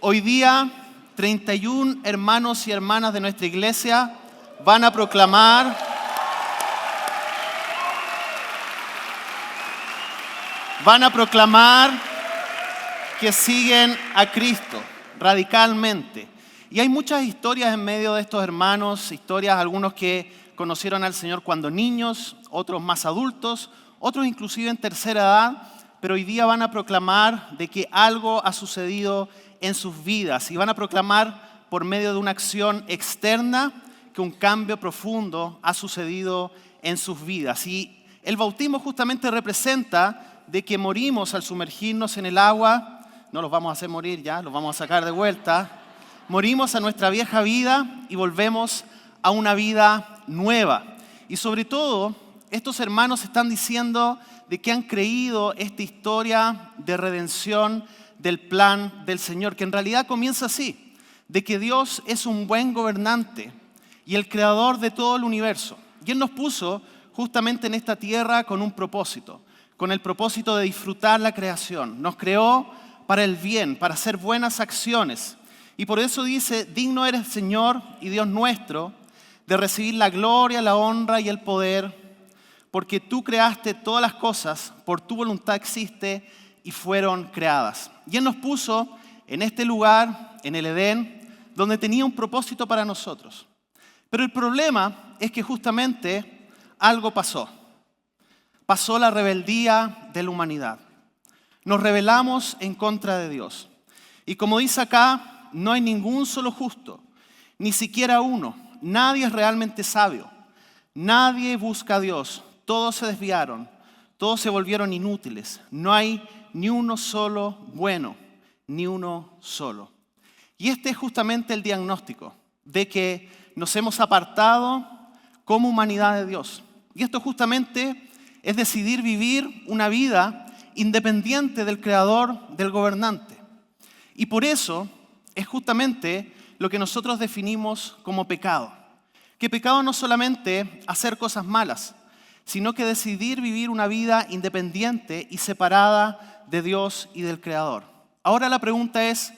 Hoy día, 31 hermanos y hermanas de nuestra iglesia van a proclamar que siguen a Cristo radicalmente. Y hay muchas historias en medio de estos hermanos, algunos que conocieron al Señor cuando niños, otros más adultos, otros inclusive en tercera edad, pero hoy día van a proclamar de que algo ha sucedido en sus vidas y van a proclamar por medio de una acción externa que un cambio profundo ha sucedido en sus vidas. Y el bautismo justamente representa de que morimos al sumergirnos en el agua. No los vamos a hacer morir ya, los vamos a sacar de vuelta. Morimos a nuestra vieja vida y volvemos a una vida nueva. Y sobre todo, estos hermanos están diciendo de que han creído esta historia de redención del plan del Señor, que en realidad comienza así, de que Dios es un buen gobernante y el creador de todo el universo. Y Él nos puso justamente en esta tierra con un propósito, con el propósito de disfrutar la creación. Nos creó para el bien, para hacer buenas acciones. Y por eso dice, digno eres Señor y Dios nuestro, de recibir la gloria, la honra y el poder, porque tú creaste todas las cosas, por tu voluntad existe y fueron creadas. Y Él nos puso en este lugar, en el Edén, donde tenía un propósito para nosotros. Pero el problema es que justamente algo pasó. Pasó la rebeldía de la humanidad. Nos rebelamos en contra de Dios. Y como dice acá, no hay ningún solo justo, ni siquiera uno. Nadie es realmente sabio. Nadie busca a Dios. Todos se desviaron. Todos se volvieron inútiles. No hay ni uno solo bueno, ni uno solo. Y este es justamente el diagnóstico de que nos hemos apartado como humanidad de Dios. Y esto justamente es decidir vivir una vida independiente del creador, del gobernante. Y por eso es justamente lo que nosotros definimos como pecado. Que pecado no es solamente hacer cosas malas, sino que decidir vivir una vida independiente y separada de Dios y del creador. Ahora la pregunta es,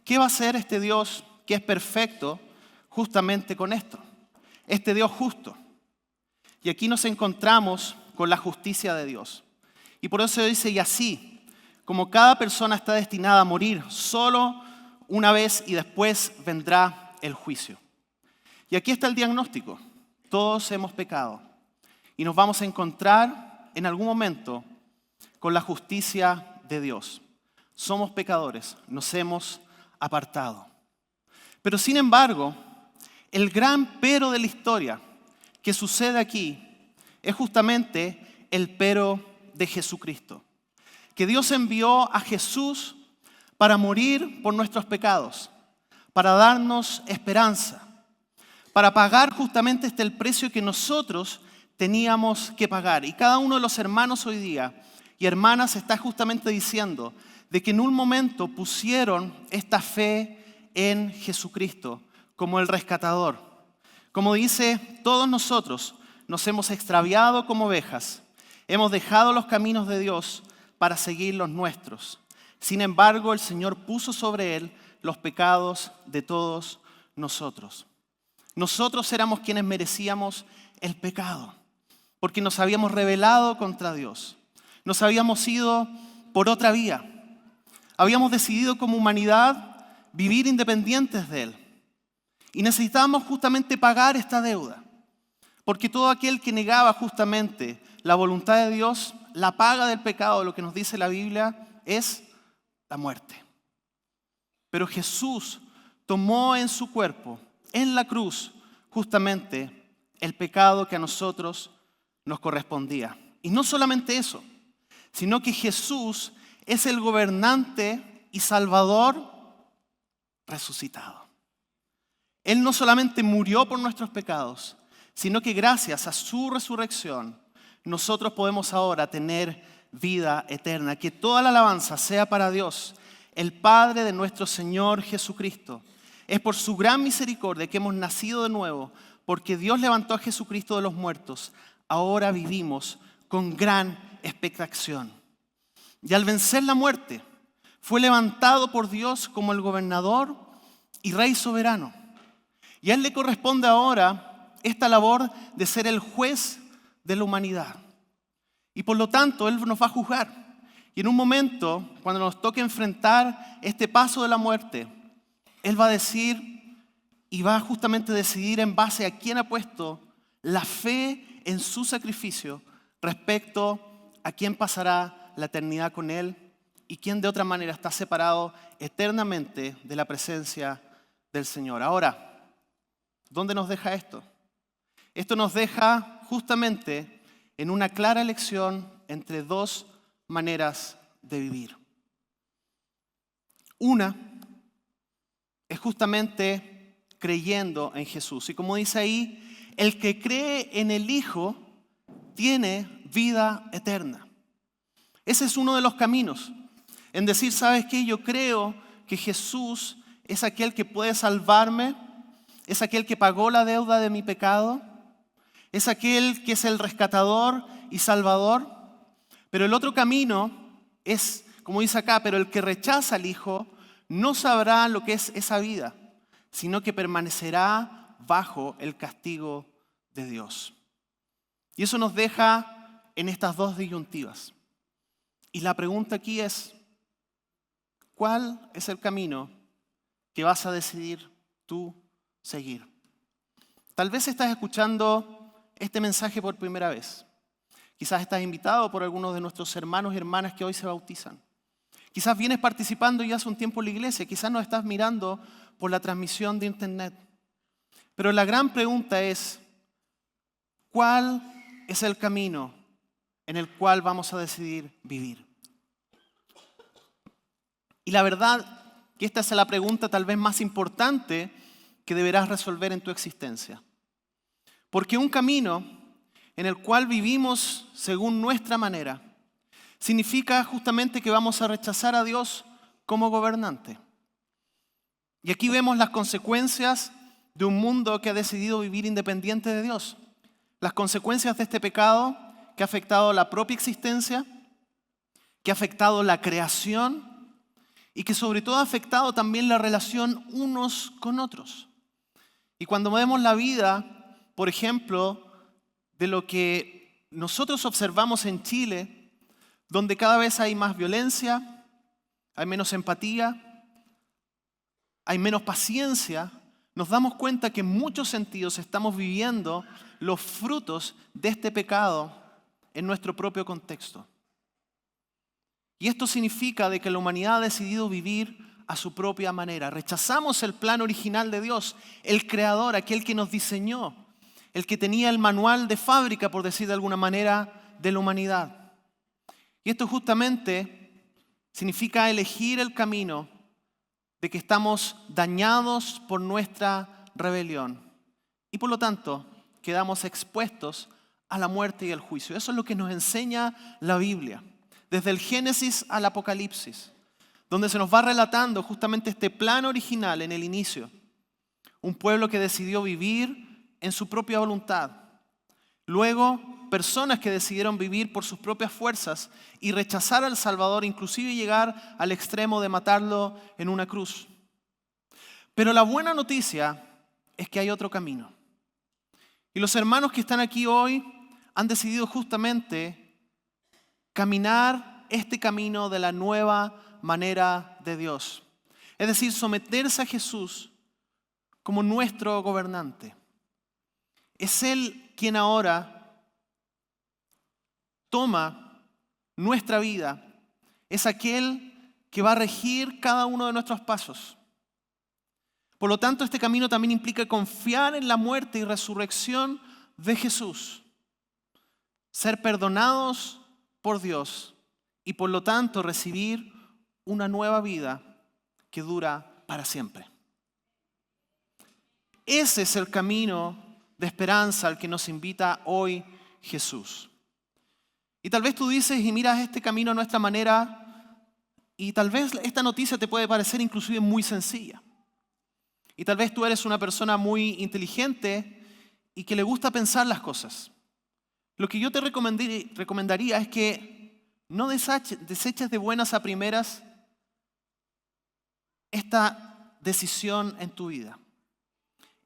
¿qué va a hacer este Dios que es perfecto justamente con esto? Este Dios justo. Y aquí nos encontramos con la justicia de Dios. Y por eso dice, y así, como cada persona está destinada a morir solo una vez y después vendrá el juicio. Y aquí está el diagnóstico. Todos hemos pecado. Y nos vamos a encontrar en algún momento con la justicia de Dios. Somos pecadores, nos hemos apartado. Pero sin embargo, el gran pero de la historia que sucede aquí es justamente el pero de Jesucristo. Que Dios envió a Jesús para morir por nuestros pecados, para darnos esperanza, para pagar justamente el precio que nosotros teníamos que pagar. Y cada uno de los hermanos hoy día y hermanas está justamente diciendo de que en un momento pusieron esta fe en Jesucristo como el rescatador. Como dice, todos nosotros nos hemos extraviado como ovejas, hemos dejado los caminos de Dios para seguir los nuestros. Sin embargo, el Señor puso sobre Él los pecados de todos nosotros. Nosotros éramos quienes merecíamos el pecado, porque nos habíamos rebelado contra Dios. Nos habíamos ido por otra vía. Habíamos decidido como humanidad vivir independientes de Él. Y necesitábamos justamente pagar esta deuda. Porque todo aquel que negaba justamente la voluntad de Dios, la paga del pecado, lo que nos dice la Biblia, es la muerte. Pero Jesús tomó en su cuerpo, en la cruz, justamente el pecado que a nosotros nos correspondía. Y no solamente eso, sino que Jesús es el gobernante y salvador resucitado. Él no solamente murió por nuestros pecados, sino que gracias a su resurrección, nosotros podemos ahora tener vida eterna. Que toda la alabanza sea para Dios, el Padre de nuestro Señor Jesucristo. Es por su gran misericordia que hemos nacido de nuevo, porque Dios levantó a Jesucristo de los muertos. Ahora vivimos con gran expectación. Y al vencer la muerte, Fue levantado por Dios como el gobernador y rey soberano. Y a Él le corresponde ahora esta labor de ser el juez de la humanidad. Y por lo tanto, Él nos va a juzgar. Y en un momento, cuando nos toque enfrentar este paso de la muerte, Él va a decir y va a justamente decidir en base a quién ha puesto la fe en su sacrificio respecto a quién pasará la eternidad con Él y quién de otra manera está separado eternamente de la presencia del Señor. Ahora, ¿dónde nos deja esto? Esto nos deja justamente en una clara elección entre dos maneras de vivir. Una es justamente creyendo en Jesús. Y como dice ahí, el que cree en el Hijo tiene vida eterna. Ese es uno de los caminos. En decir, ¿sabes qué? Yo creo que Jesús es aquel que puede salvarme, es aquel que pagó la deuda de mi pecado, es aquel que es el rescatador y salvador. Pero el otro camino es, como dice acá, pero el que rechaza al Hijo no sabrá lo que es esa vida, sino que permanecerá bajo el castigo de Dios. Y eso nos deja en estas dos disyuntivas. Y la pregunta aquí es, ¿cuál es el camino que vas a decidir tú seguir? Tal vez estás escuchando este mensaje por primera vez. Quizás estás invitado por algunos de nuestros hermanos y hermanas que hoy se bautizan. Quizás vienes participando ya hace un tiempo en la iglesia. Quizás nos estás mirando por la transmisión de internet. Pero la gran pregunta es, ¿cuál es el camino en el cual vamos a decidir vivir? Y la verdad que esta es la pregunta tal vez más importante que deberás resolver en tu existencia. Porque un camino en el cual vivimos según nuestra manera significa justamente que vamos a rechazar a Dios como gobernante. Y aquí vemos las consecuencias de un mundo que ha decidido vivir independiente de Dios. Las consecuencias de este pecado que ha afectado la propia existencia, que ha afectado la creación y que sobre todo ha afectado también la relación unos con otros. Y cuando vemos la vida, por ejemplo, de lo que nosotros observamos en Chile, donde cada vez hay más violencia, hay menos empatía, hay menos paciencia, nos damos cuenta que en muchos sentidos estamos viviendo los frutos de este pecado en nuestro propio contexto. Y esto significa de que la humanidad ha decidido vivir a su propia manera. Rechazamos el plan original de Dios, el creador, aquel que nos diseñó, el que tenía el manual de fábrica, por decir de alguna manera, de la humanidad. Y esto justamente significa elegir el camino de que estamos dañados por nuestra rebelión y por lo tanto quedamos expuestos a la muerte y al juicio. Eso es lo que nos enseña la Biblia, desde el Génesis al Apocalipsis, donde se nos va relatando justamente este plan original en el inicio. Un pueblo que decidió vivir en su propia voluntad. Luego, personas que decidieron vivir por sus propias fuerzas y rechazar al Salvador, inclusive llegar al extremo de matarlo en una cruz. Pero la buena noticia es que hay otro camino. Y los hermanos que están aquí hoy han decidido justamente caminar este camino de la nueva manera de Dios. Es decir, someterse a Jesús como nuestro gobernante. Es Él quien ahora toma nuestra vida. Es aquel que va a regir cada uno de nuestros pasos. Por lo tanto, este camino también implica confiar en la muerte y resurrección de Jesús. Ser perdonados por Dios y por lo tanto recibir una nueva vida que dura para siempre. Ese es el camino de esperanza al que nos invita hoy Jesús. Y tal vez tú dices y miras este camino a nuestra manera y tal vez esta noticia te puede parecer inclusive muy sencilla. Y tal vez tú eres una persona muy inteligente y que le gusta pensar las cosas. Lo que yo te recomendaría es que no deseches de buenas a primeras esta decisión en tu vida.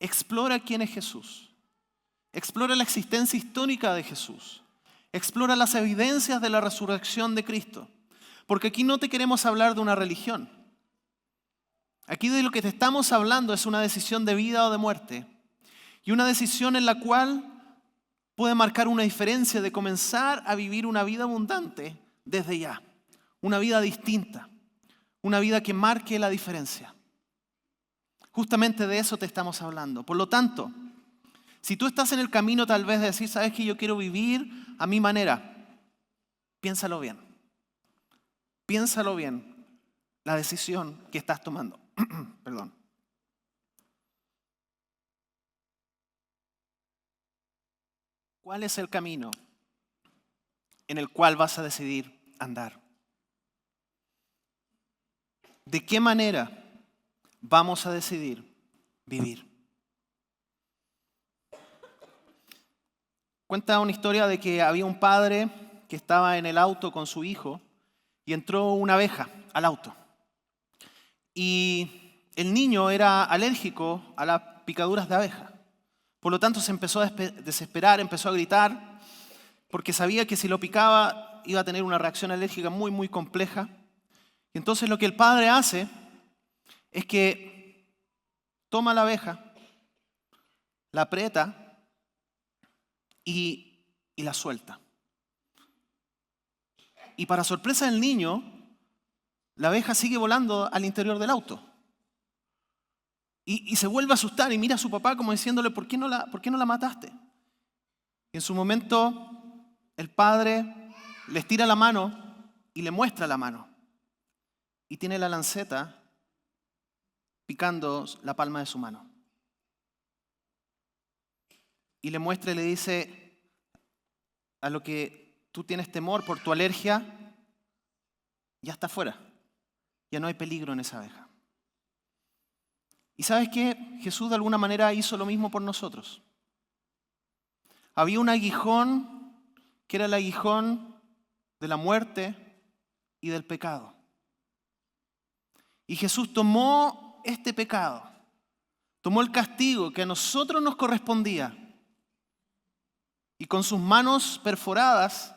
Explora quién es Jesús. Explora la existencia histórica de Jesús. Explora las evidencias de la resurrección de Cristo. Porque aquí no te queremos hablar de una religión. Aquí de lo que te estamos hablando es una decisión de vida o de muerte. Y una decisión en la cual puede marcar una diferencia de comenzar a vivir una vida abundante desde ya. Una vida distinta. Una vida que marque la diferencia. Justamente de eso te estamos hablando. Por lo tanto, si tú estás en el camino tal vez de decir, ¿sabes qué? Yo quiero vivir a mi manera. Piénsalo bien. Piénsalo bien. La decisión que estás tomando. Perdón. ¿Cuál es el camino en el cual vas a decidir andar? ¿De qué manera vamos a decidir vivir? Cuenta una historia de que había un padre que estaba en el auto con su hijo y entró una abeja al auto. Y el niño era alérgico a las picaduras de abeja. Por lo tanto, se empezó a desesperar, empezó a gritar, porque sabía que si lo picaba iba a tener una reacción alérgica muy, muy compleja. Y entonces lo que el padre hace es que toma la abeja, la aprieta y la suelta. Y para sorpresa del niño, la abeja sigue volando al interior del auto. Y se vuelve a asustar y mira a su papá como diciéndole, ¿por qué no la mataste? Y en su momento, el padre le estira la mano y le muestra la mano. Y tiene la lanceta picando la palma de su mano. Y le muestra y le dice, a lo que tú tienes temor por tu alergia, ya está fuera. Ya no hay peligro en esa abeja. ¿Y sabes qué? Jesús de alguna manera hizo lo mismo por nosotros. Había un aguijón que era el aguijón de la muerte y del pecado. Y Jesús tomó este pecado, tomó el castigo que a nosotros nos correspondía y con sus manos perforadas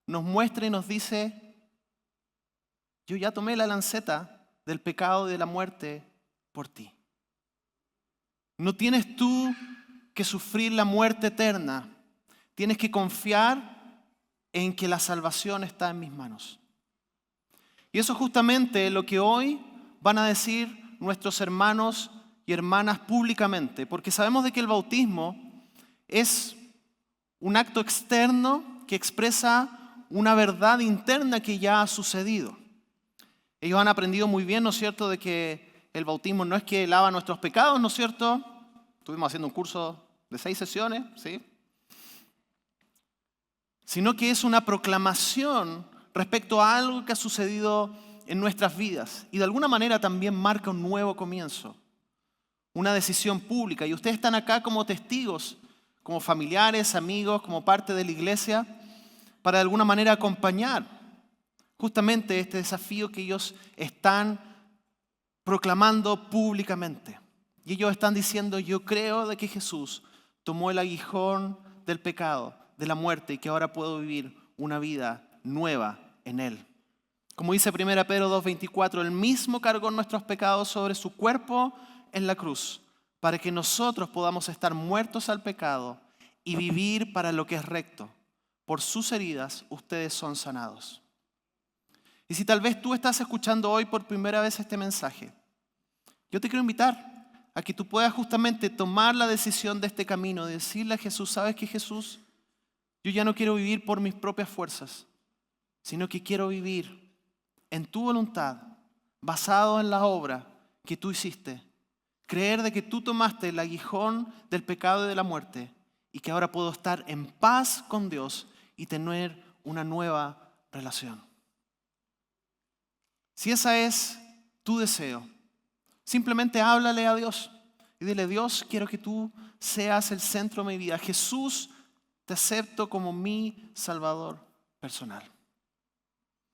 nos muestra y nos dice, yo ya tomé la lanceta del pecado y de la muerte por ti. No tienes tú que sufrir la muerte eterna. Tienes que confiar en que la salvación está en mis manos. Y eso es justamente lo que hoy van a decir nuestros hermanos y hermanas públicamente, porque sabemos de que el bautismo es un acto externo que expresa una verdad interna que ya ha sucedido. Ellos han aprendido muy bien, ¿no es cierto?, de que el bautismo no es que lava nuestros pecados, ¿no es cierto? Estuvimos haciendo un curso de 6 sesiones, ¿sí? Sino que es una proclamación respecto a algo que ha sucedido en nuestras vidas. Y de alguna manera también marca un nuevo comienzo, una decisión pública. Y ustedes están acá como testigos, como familiares, amigos, como parte de la iglesia, para de alguna manera acompañar justamente este desafío que ellos están proclamando públicamente. Y ellos están diciendo, yo creo de que Jesús tomó el aguijón del pecado, de la muerte, y que ahora puedo vivir una vida nueva en Él. Como dice 1 Pedro 2:24, Él mismo cargó nuestros pecados sobre su cuerpo en la cruz, para que nosotros podamos estar muertos al pecado y vivir para lo que es recto. Por sus heridas ustedes son sanados. Y si tal vez tú estás escuchando hoy por primera vez este mensaje, yo te quiero invitar a que tú puedas justamente tomar la decisión de este camino, de decirle a Jesús, ¿sabes qué, Jesús? Yo ya no quiero vivir por mis propias fuerzas, sino que quiero vivir en tu voluntad, basado en la obra que tú hiciste. Creer de que tú tomaste el aguijón del pecado y de la muerte y que ahora puedo estar en paz con Dios y tener una nueva relación. Si ese es tu deseo, simplemente háblale a Dios y dile, Dios, quiero que tú seas el centro de mi vida. Jesús, te acepto como mi Salvador personal.